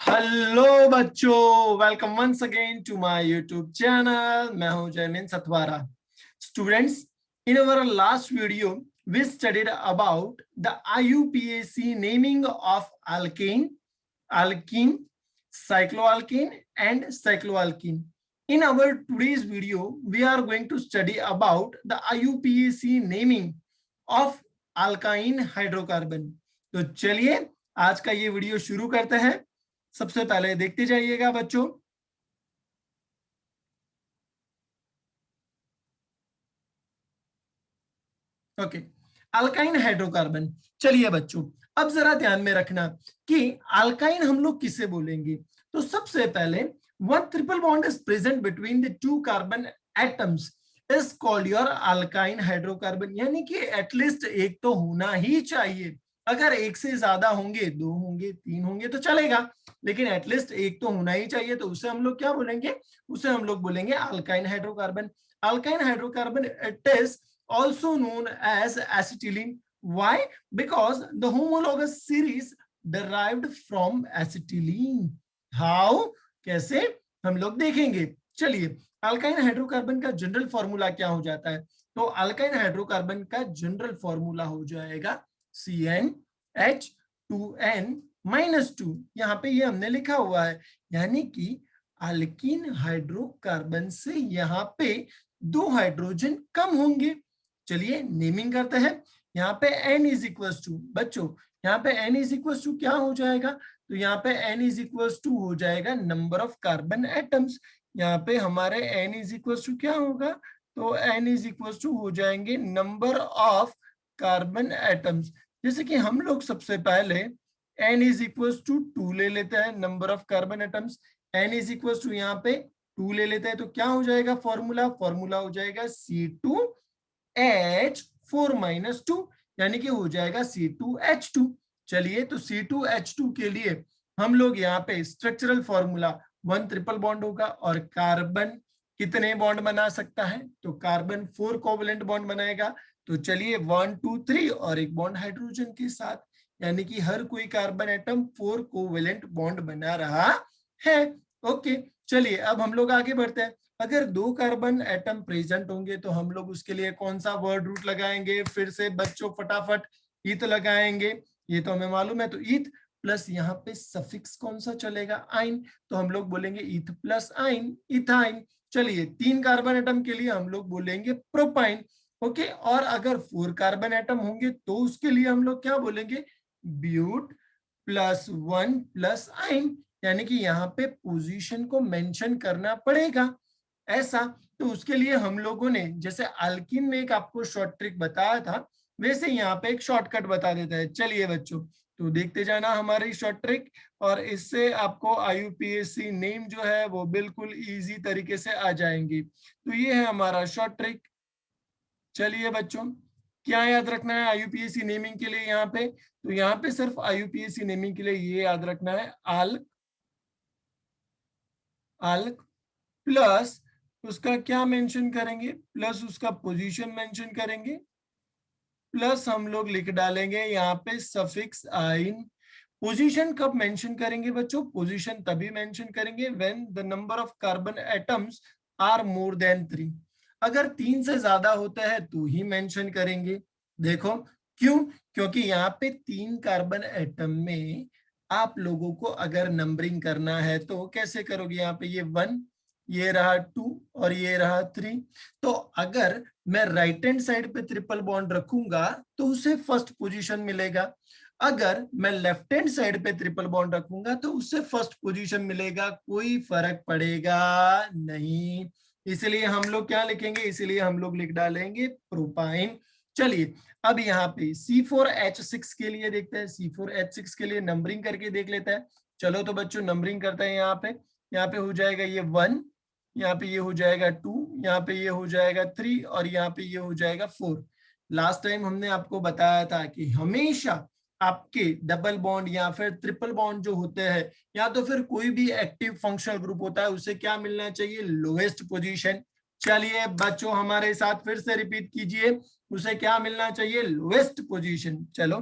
Hello बच्चों, welcome once again to my YouTube channel. मैं हूं Jaymin Satwara. Students, in our last video we studied about the IUPAC naming of alkene, cycloalkene and cycloalkene. In our today's video we are going to study about the IUPAC naming of alkyne hydrocarbon. तो चलिए आज का ये video शुरू करते हैं। सबसे पहले देखते जाइएगा बच्चों। Okay, alkyne hydrocarbon. चलिए बच्चों, अब जरा ध्यान में रखना कि अल्काइन हम लोग किसे बोलेंगे। तो सबसे पहले one triple bond is present between the two carbon atoms is called your alkyne hydrocarbon. यानी कि एटलीस्ट एक तो होना ही चाहिए। अगर एक से ज्यादा होंगे, दो होंगे, तीन होंगे तो चलेगा, लेकिन एटलीस्ट एक तो होना ही चाहिए। तो उसे हम लोग क्या बोलेंगे? उसे हम लोग बोलेंगे alkyne hydrocarbon. Alkyne hydrocarbon it is also known as acetylene. Why? Because the homologous series derived from acetylene. How? कैसे? हम लोग देखेंगे। चलिए, अल्काइन हाइड्रोकार्बन का जनरल फॉर्मूला क्या हो जाता है? तो अल्काइन हाइड्रोकार्बन का जनरल फॉर्मूला हो जाएगा CnH2n-2। यहाँ पे ये हमने लिखा हुआ है, यानी कि अल्कीन हाइड्रोकार्बन से यहाँ पे दो हाइड्रोजन कम होंगे। चलिए नेमिंग करते हैं। यहाँ पे n इज इक्वल टू, बच्चों यहाँ पे n इज इक्वल टू क्या हो जाएगा? तो यहाँ पे n इज इक्वल टू हो जाएगा नंबर ऑफ कार्बन एटम्स। यहाँ पे हमारे n इज इक्वल टू क्या होगा? तो n इज इक्वल टू हो जाएंगे नंबर ऑफ कार्बन एटम्स। जैसे कि हम लोग सबसे पहले n इज इक्वल टू 2 ले लेते हैं, number of carbon atoms. n is equal to यहाँ पे 2 ले लेते हैं, तो क्या हो जाएगा फॉर्मूला? फॉर्मूला हो जाएगा C2H4-2, यानी कि हो जाएगा C2H2। चलिए, तो C2H2 के लिए हम लोग यहाँ पे स्ट्रक्चरल फॉर्मूला 1 ट्रिपल बॉन्ड होगा। और कार्बन कितने बॉन्ड बना सकता है? तो कार्बन 4 कोवलेंट बॉन्ड बनाएगा। तो चलिए 1 2 3 और एक बॉन्ड हाइड्रोजन के साथ, यानी कि हर कोई कार्बन एटम 4 कोवलेंट बॉन्ड बना रहा है। ओके, चलिए अब हम लोग आगे बढ़ते हैं। अगर दो कार्बन एटम प्रेजेंट होंगे तो हम लोग उसके लिए कौन सा वर्ड रूट लगाएंगे? फिर से बच्चों फटाफट ईथ लगाएंगे, ये तो हमें मालूम है। तो ईथ प्लस यहाँ पे सफिक्स कौन सा चलेगा? आइन। तो हम लोग बोलेंगे ईथ प्लस आइन, इथाइन। चलिए, 3 कार्बन एटम के लिए हम लोग बोलेंगे प्रोपाइन। ओके, और अगर 4 कार्बन एटम होंगे तो उसके लिए हम लोग क्या बोलेंगे? ब्यूट प्लस 1 प्लस आइन। यानी कि यहाँ पे पोजीशन को मेंशन करना पड़ेगा ऐसा। तो उसके लिए हम लोगों ने जैसे अल्किन में एक आपको शॉर्ट ट्रिक बताया था, वैसे यहाँ पे एक शॉर्टकट बता देता है। चलिए बच्चों, तो देखते जाना हमारी शॉर्ट ट्रिक, और इससे आपको IUPAC नेम जो है वो बिल्कुल इजी तरीके से आ जाएंगी। तो ये है हमारा शॉर्ट ट्रिक। चलिए बच्चों, क्या याद रखना है IUPAC नेमिंग के लिए? यहाँ पे तो यहाँ पे सिर्फ IUPAC नेमिंग के लिए ये याद रखना है, अल्क प्लस उसका क्या मेंशन करेंगे? प्लस उसका पोजीशन मेंशन करेंगे, प्लस हम लोग लिख डालेंगे यहाँ पे सफिक्स आइन। पोजीशन कब मेंशन करेंगे बच्चों? पोजीशन तभी मेंशन करेंगे when the number of carbon atoms are more than 3। अगर 3 से ज्यादा होता है तो ही मेंशन करेंगे। देखो क्यों? क्योंकि यहाँ पे 3 कार्बन एटम में आप लोगों को अगर नंबरिंग करना है तो कैसे करोगे? यहाँ पे ये 1, ये रहा 2 और ये रहा 3। तो अगर मैं राइट हैंड साइड पे ट्रिपल बॉन्ड रखूंगा तो उसे फर्स्ट पोजीशन मिलेगा। अगर मैं लेफ्ट हैंड साइड पे ट्रिपल बॉन्ड रखूंगा तो उससे फर्स्ट पोजीशन मिलेगा। कोई फर्क पड़ेगा नहीं। इसलिए हम लोग क्या लिखेंगे? इसलिए हम लोग लिख डालेंगे प्रोपाइन। चलिए, अब यहाँ पे C4H6 के लिए देखते हैं। C4H6 के लिए नंबरिंग करके देख लेते हैं। चलो तो बच्चों नंबरिंग करते हैं। यहाँ पे हो जाएगा ये 1, यहाँ पे ये हो जाएगा 2, यहाँ पे ये हो जाएगा 3 और यहाँ पे ये हो जाएगा 4। लास्ट टाइम हमने आपको बताया था कि हमेशा आपके डबल बॉन्ड या फिर ट्रिपल बॉन्ड जो होते हैं, या तो फिर कोई भी एक्टिव फंक्शनल ग्रुप होता है, उसे क्या मिलना चाहिए? Lowest position. चलिए बच्चों हमारे साथ फिर से रिपीट कीजिए, उसे क्या मिलना चाहिए? Lowest position. चलो,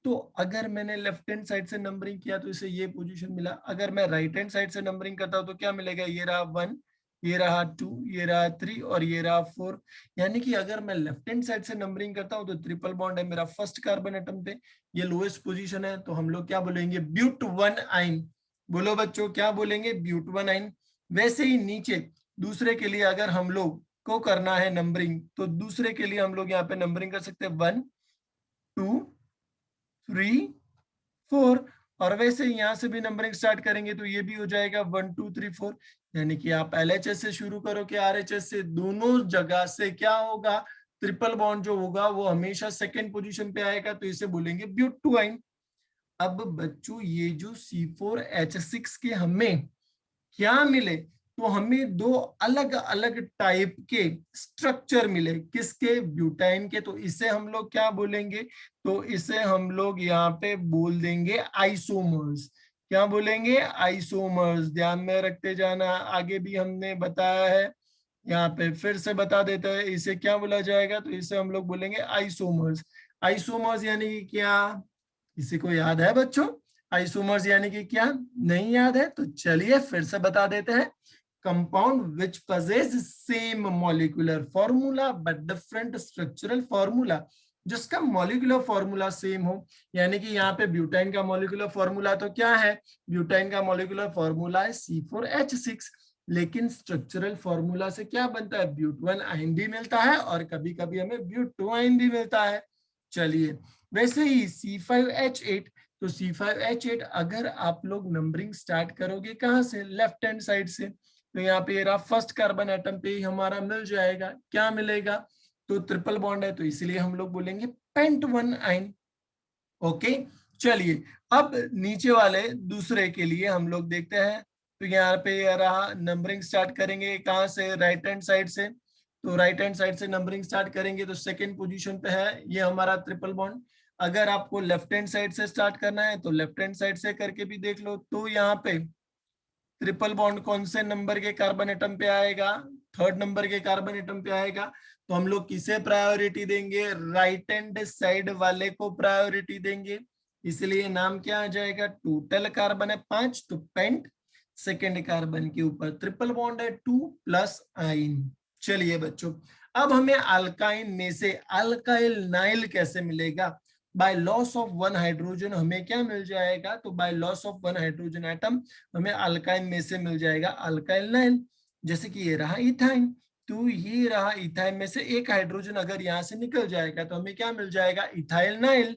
तो अगर मैंने लेफ्ट हैंड साइड से नंबरिंग किया तो इसे ये पोजीशन मिला, अगर मैं राइट हैंड साइड से नंबरिंग करता हूं तो क्या मिलेगा, ये रहा 1, ये रहा 2, ये रहा 3 और ये रहा 4। यानी कि अगर मैं लेफ्ट हैंड साइड से नंबरिंग करता हूं तो ट्रिपल बॉन्ड है मेरा फर्स्ट कार्बन एटम पे, ये लोएस्ट पोजीशन है, तो हम लोग क्या बोलेंगे, ब्यूट 1 आइन। बोलो बच्चों क्या बोलेंगे, ब्यूट 1 आइन। वैसे ही नीचे दूसरे के लिए अगर हम लोग को करना है नंबरिंग, तो दूसरे के लिए हम लोग यहाँ पे नंबरिंग कर सकते हैं 1 2 3 4, और वैसे ही यहां से भी नंबरिंग स्टार्ट करेंगे तो ये भी हो जाएगा 1 2 3 4। यानी कि आप LHS से शुरू करो कि RHS से, दोनों जगह से क्या होगा, ट्रिपल बॉन्ड जो होगा वो हमेशा सेकंड पोजीशन पे आएगा, तो इसे बोलेंगे ब्यूट 2 आइन। अब बच्चों ये जो C4H6 के हमें क्या मिले, तो हमें दो अलग अलग टाइप के स्ट्रक्चर मिले, किसके, ब्यूटाइन के, तो इसे हम लोग क्या बोलेंगे, तो इसे हम लोग यहाँ पे बोल देंगे आइसोमर्स। क्या बोलेंगे, आइसोमर्स। ध्यान में रखते जाना, आगे भी हमने बताया है, यहाँ पे फिर से बता देते हैं, इसे क्या बोला जाएगा, तो इसे हम लोग बोलेंगे आइसोमर्स। आइसोमर्स यानी कि क्या, किसी को याद है बच्चों, आइसोमर्स यानी कि क्या, नहीं याद है तो चलिए फिर से बता देते हैं। Compound which possess same molecular formula but different structural formula, जिसका मॉलिक्यूलर फॉर्मूला सेम हो। यानी कि यहाँ पे ब्यूटाइन का मॉलिक्यूलर फॉर्मूला तो क्या है, ब्यूटाइन का मॉलिक्यूलर फॉर्मूला है C4H6, लेकिन स्ट्रक्चरल फॉर्मूला से क्या बनता है, ब्यूट 1 आइन भी मिलता है और कभी कभी हमें ब्यूट 2 आइन भी मिलता है। चलिए वैसे ही C5H8, तो C5H8 अगर आप लोग नंबरिंग स्टार्ट करोगे कहाँ से, लेफ्ट हैंड साइड से, तो यहाँ पे ये रहा फर्स्ट कार्बन एटम पे ही हमारा मिल जाएगा, क्या मिलेगा, तो ट्रिपल बॉन्ड है, तो इसलिए हम लोग बोलेंगे पेंट 1 आइन। ओके चलिए, अब नीचे वाले दूसरे के लिए हम लोग देखते हैं। तो यहाँ पे ये रहा, नंबरिंग स्टार्ट करेंगे कहाँ से, राइट हैंड साइड से, तो राइट हैंड साइड से नंबरिंग स्टार्ट करेंगे तो सेकंड पोजीशन पे है ये हमारा ट्रिपल बॉन्ड। अगर आपको लेफ्ट हैंड साइड से स्टार्ट करना है तो लेफ्ट हैंड साइड से करके भी देख लो, तो यहाँ पे ट्रिपल बॉन्ड कौन से नंबर के कार्बन एटम पे आएगा, थर्ड नंबर के कार्बन एटम पे आएगा, तो हम लोग किसे प्रायोरिटी देंगे, राइट हैंड साइड वाले को प्रायोरिटी देंगे, इसलिए नाम क्या आ जाएगा, टोटल कार्बन है 5, तो पेंट, सेकेंड कार्बन के ऊपर ट्रिपल बॉन्ड है 2 प्लस आइन। चलिए बच्चों, अब हमें अल्काइन में से अल्काइल नाइल कैसे मिलेगा, बाय लॉस ऑफ 1 हाइड्रोजन हमें क्या मिल जाएगा, तो by loss of 1 hydrogen atom हमें अल्काइन में से मिल जाएगा अल्काइल नाइल। जैसे कि ये रहा इथाइन, तो ये रहा इथाइन में से एक हाइड्रोजन अगर यहाँ से निकल जाएगा तो हमें क्या मिल जाएगा, इथाइल नाइल।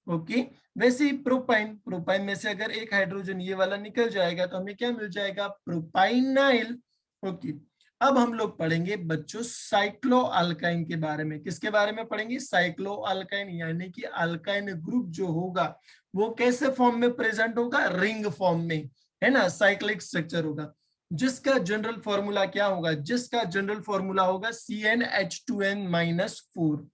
ओके, वैसे ही प्रोपाइन, प्रोपाइन में से अगर एक हाइड्रोजन ये वाला निकल जाएगा तो हमें क्या मिल जाएगा, प्रोपाइनाइल। ओके, अब हम लोग पढ़ेंगे बच्चों साइक्लो अल्काइन के बारे में, किसके बारे में पढ़ेंगे, साइक्लो अल्काइन, यानी कि अल्काइन ग्रुप जो होगा वो कैसे फॉर्म में प्रेजेंट होगा, रिंग फॉर्म में, है ना, साइक्लिक स्ट्रक्चर होगा, जिसका जनरल फॉर्मूला क्या होगा, जिसका जनरल फॉर्मूला होगा CnH2n-4।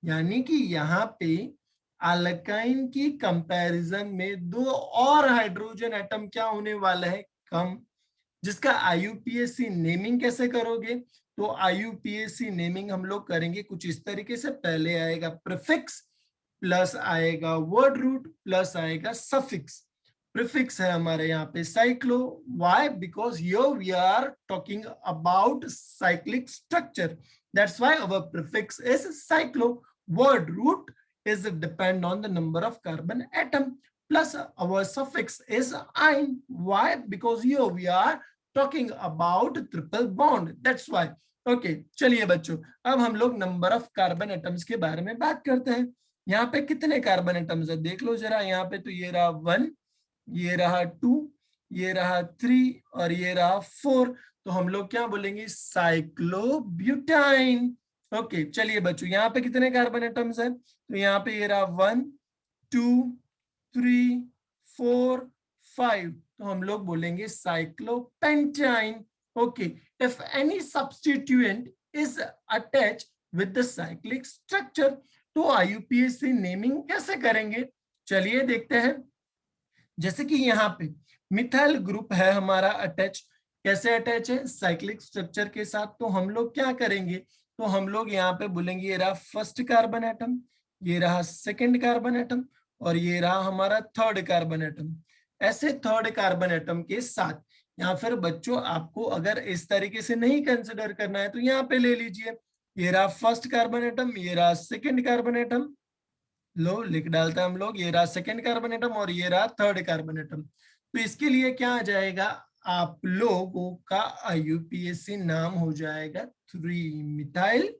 यानी कि यहाँ पे अल्काइन की कंपैरिजन में दो और हाइड्रोजन एटम क्या होने वाले हैं, कम, जिसका IUPAC नेमिंग कैसे करोगे, तो IUPAC नेमिंग हम लोग करेंगे कुछ इस तरीके से, पहले आएगा प्रीफिक्स, प्लस आएगा वर्ड रूट, प्लस आएगा सफिक्स। प्रीफिक्स है हमारे यहाँ पे cyclo, why, because here we are talking about cyclic structure, that's why our prefix is cyclo. Word root is depend on the number of carbon atom, plus our suffix is ine. Why? Because here we are talking about triple bond, that's why. Okay, चलिए बच्चों, अब हम लोग number of carbon atoms के बारे में बात करते हैं। यहाँ पे कितने कार्बन एटम्स है देख लो जरा, यहाँ पे तो ये रहा 1, ये रहा 2, ये रहा 3 और ये रहा 4, तो हम लोग क्या बोलेंगे, साइक्लोब्यूटाइन। ओके चलिए बच्चों, यहाँ पे कितने कार्बन एटम्स है, तो यहाँ पे ये रहा 1 2 3 4 5, तो हम लोग बोलेंगे cyclopentyne. Okay, if any substituent is attached with the cyclic structure, तो IUPAC नेमिंग कैसे करेंगे, चलिए देखते हैं। जैसे कि यहाँ पे मिथाइल ग्रुप है हमारा अटैच, कैसे अटैच है, साइक्लिक स्ट्रक्चर के साथ, तो हम लोग क्या करेंगे, तो हम लोग यहाँ पे बोलेंगे ये रहा फर्स्ट कार्बन एटम, ये रहा सेकंड कार्बन एटम, और ये रहा हमारा थर्ड कार्बन एटम। ऐसे थर्ड कार्बन एटम के साथ, या फिर बच्चों आपको अगर इस तरीके से नहीं कंसिडर करना है तो यहाँ पे ले लीजिए, ये रहा फर्स्ट कार्बन एटम, ये रहा सेकेंड कार्बन एटम, लो लिख डालते हैं हम लोग, ये रहा सेकेंड कार्बन एटम और ये रहा थर्ड कार्बन एटम। तो इसके लिए क्या आ जाएगा, आप लोगों का आईयूपीएसी नाम हो जाएगा 3 मिथाइल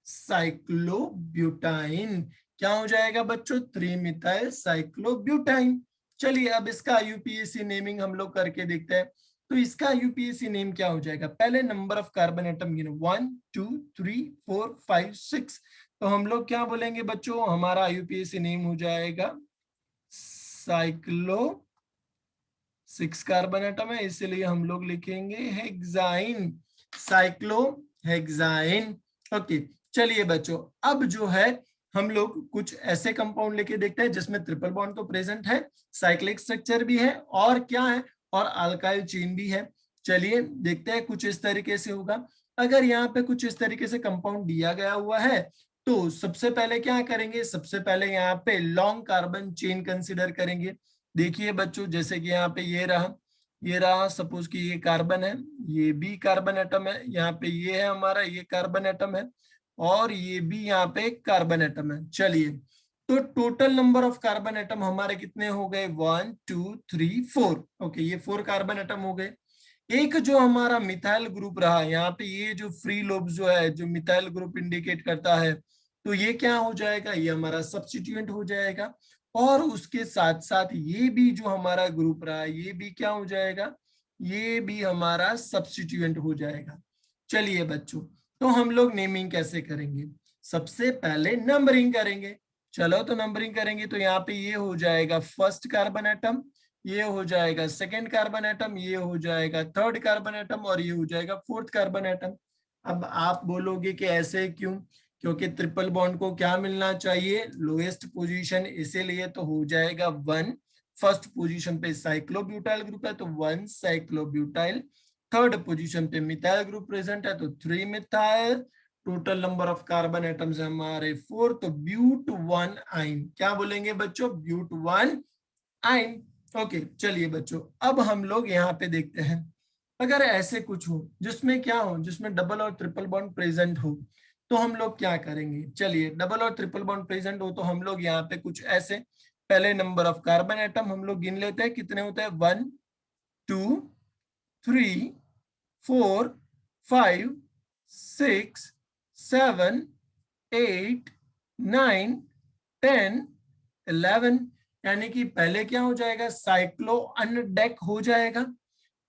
साइक्लोब्यूटाइन। क्या हो जाएगा बच्चों, 3 मिथाइल साइक्लोब्यूटाइन। चलिए अब इसका आईयूपीएसी नेमिंग हम लोग करके देखते हैं। तो इसका यूपीएससी नेम क्या हो जाएगा, पहले नंबर ऑफ कार्बन एटम गिनो 1 2 3 4 5 6। तो हम लोग क्या बोलेंगे बच्चों, हमारा यूपीएससी नेम हो जाएगा साइक्लो, 6 कार्बन एटम है इसलिए हम लोग लिखेंगे हेक्साइन, साइक्लो हेक्साइन। ओके चलिए बच्चों, अब जो है हम लोग कुछ ऐसे कंपाउंड लेके देखते हैं जिसमें ट्रिपल बॉन्ड तो प्रेजेंट है, साइक्लिक स्ट्रक्चर भी है और क्या है, और अल्काइल चेन भी है। चलिए देखते हैं कुछ इस तरीके से होगा। अगर यहाँ पे कुछ इस तरीके से कंपाउंड दिया गया हुआ है तो सबसे पहले क्या करेंगे, सबसे पहले यहाँ पे लॉन्ग कार्बन चेन कंसिडर करेंगे। देखिए बच्चों जैसे कि यहाँ पे ये रहा सपोज कि ये कार्बन है, ये भी कार्बन एटम है, यहाँ पे ये है हमारा, ये कार्बन एटम है और ये भी यहाँ पे एक कार्बन एटम है। चलिए तो total number of carbon atom हमारे कितने हो गए, 1 2 3 4। ओके ये 4 कार्बन एटम हो गए। एक जो हमारा मिथाइल ग्रुप रहा, यहाँ पे ये जो फ्री लोब जो है, जो मिथाइल ग्रुप इंडिकेट करता है, तो ये क्या हो जाएगा, ये हमारा सब्स्टिट्यूएंट हो जाएगा। और उसके साथ साथ ये भी जो हमारा ग्रुप रहा, ये भी क्या हो जाएगा, ये भी हमारा सब्स्टिट्यूएंट हो जाएगा। चलिए बच्चों, तो हम लोग नेमिंग कैसे करेंगे, सबसे पहले नंबरिंग करेंगे। चलो तो नंबरिंग करेंगे, तो यहाँ पे ये हो जाएगा फर्स्ट कार्बन एटम, ये हो जाएगा सेकेंड कार्बन एटम, ये हो जाएगा थर्ड कार्बन एटम और ये हो जाएगा फोर्थ कार्बन एटम। अब आप बोलोगे कि ऐसे क्यों, क्योंकि ट्रिपल बॉन्ड को क्या मिलना चाहिए, लोएस्ट पोजीशन, इसीलिए तो हो जाएगा 1। फर्स्ट पोजीशन पे साइक्लोब्यूटाइल ग्रुप है तो 1 साइक्लोब्यूटाइल, थर्ड पोजीशन पे मिथाइल ग्रुप प्रेजेंट है तो 3 methyl, total number of carbon atoms हमारे 4, तो ब्यूट 1 आइन। क्या बोलेंगे बच्चों, ब्यूट 1 आइन। ओके चलिए बच्चों, अब हम लोग यहाँ पे देखते हैं, अगर ऐसे कुछ हो जिसमें क्या हो, जिसमें डबल और ट्रिपल बॉन्ड प्रेजेंट हो, तो हम लोग क्या करेंगे। चलिए डबल और ट्रिपल बॉन्ड प्रेजेंट हो तो हम लोग यहाँ पे कुछ ऐसे, पहले नंबर ऑफ कार्बन एटम हम लोग गिन लेते हैं, कितने होते हैं, 1 2 3 4 5 6 7 8 9 10 11। यानी कि पहले क्या हो जाएगा, साइक्लो अनडेक हो जाएगा।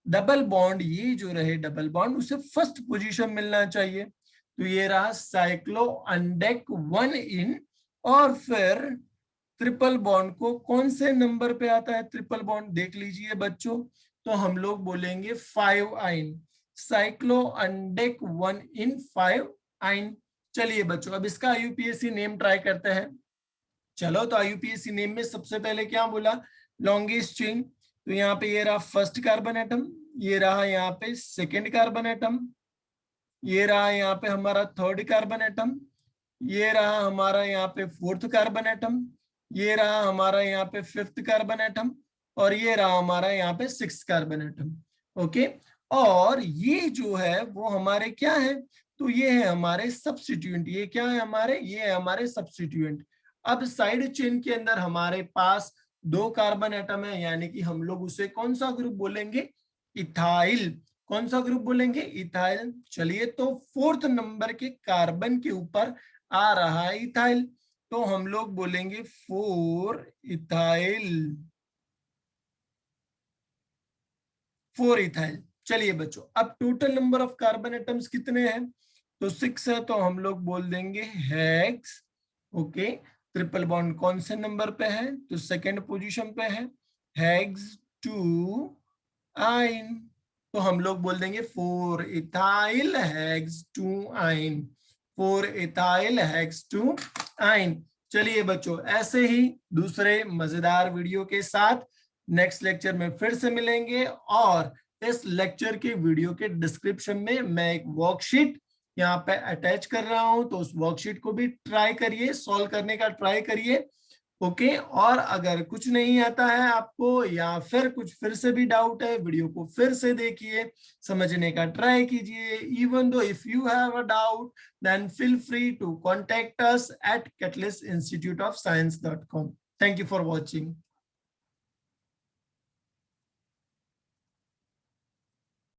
डबल बॉन्ड, ये जो रहे डबल बॉन्ड, उसे फर्स्ट पोजीशन मिलना चाहिए, तो ये रहा साइक्लो अनडेक 1 इन। और फिर ट्रिपल बॉन्ड को कौन से नंबर पे आता है ट्रिपल बॉन्ड, देख लीजिए बच्चों, तो हम लोग बोलेंगे 5 आइन, साइक्लो अनडेक 1 इन 5 आइन। चलिए बच्चों, अब इसका यूपीएससी नेम ट्राई करते हैं। चलो तो आईयूपीएसी नेम में सबसे पहले क्या बोला, लॉन्गेस्ट चेन, तो यहाँ पे ये रहा फर्स्ट कार्बन एटम, ये रहा यहाँ पे सेकेंड कार्बन एटम, ये रहा यहाँ पे हमारा थर्ड कार्बन एटम, ये रहा हमारा यहाँ पे फोर्थ कार्बन एटम, ये रहा हमारा यहाँ पे फिफ्थ कार्बन एटम और ये रहा हमारा यहाँ पे सिक्स्थ कार्बन एटम। ओके, और ये जो है वो हमारे क्या है, तो ये है हमारे सब्स्टिट्यूएंट, ये क्या है हमारे, ये है हमारे सब्स्टिट्यूएंट। अब साइड चेन के अंदर हमारे पास 2 कार्बन एटम है, यानी कि हम लोग उसे कौन सा ग्रुप बोलेंगे, इथाइल। कौन सा ग्रुप बोलेंगे, इथाइल। चलिए तो फोर्थ नंबर के कार्बन के ऊपर आ रहा है इथाइल, तो हम लोग बोलेंगे 4 इथाइल, 4 इथाइल। चलिए बच्चों, अब total number of carbon atoms कितने हैं, तो 6 है, तो हम लोग बोल देंगे हेक्स। ओके, ट्रिपल बॉन्ड कौन से नंबर पे है, तो सेकेंड पोजीशन पे है, हेक्स 2 आइन, तो हम लोग बोल देंगे 4 इथाइल हेक्स 2 आइन, 4 इथाइल हेक्स 2 आइन। चलिए बच्चों, ऐसे ही दूसरे मजेदार वीडियो के साथ नेक्स्ट लेक्चर में फिर से मिलेंगे, और इस लेक्चर के वीडियो के डिस्क्रिप्शन में मैं एक वर्कशीट यहाँ पे अटैच कर रहा हूं, तो उस वर्कशीट को भी ट्राई करिए, सॉल्व करने का ट्राई करिए। ओके और अगर कुछ नहीं आता है आपको या फिर कुछ फिर से भी डाउट है, वीडियो को फिर से देखिए, समझने का ट्राई कीजिए. Even though if you have a doubt then feel free to contact us at catalystinstituteofscience.com. Thank you for watching.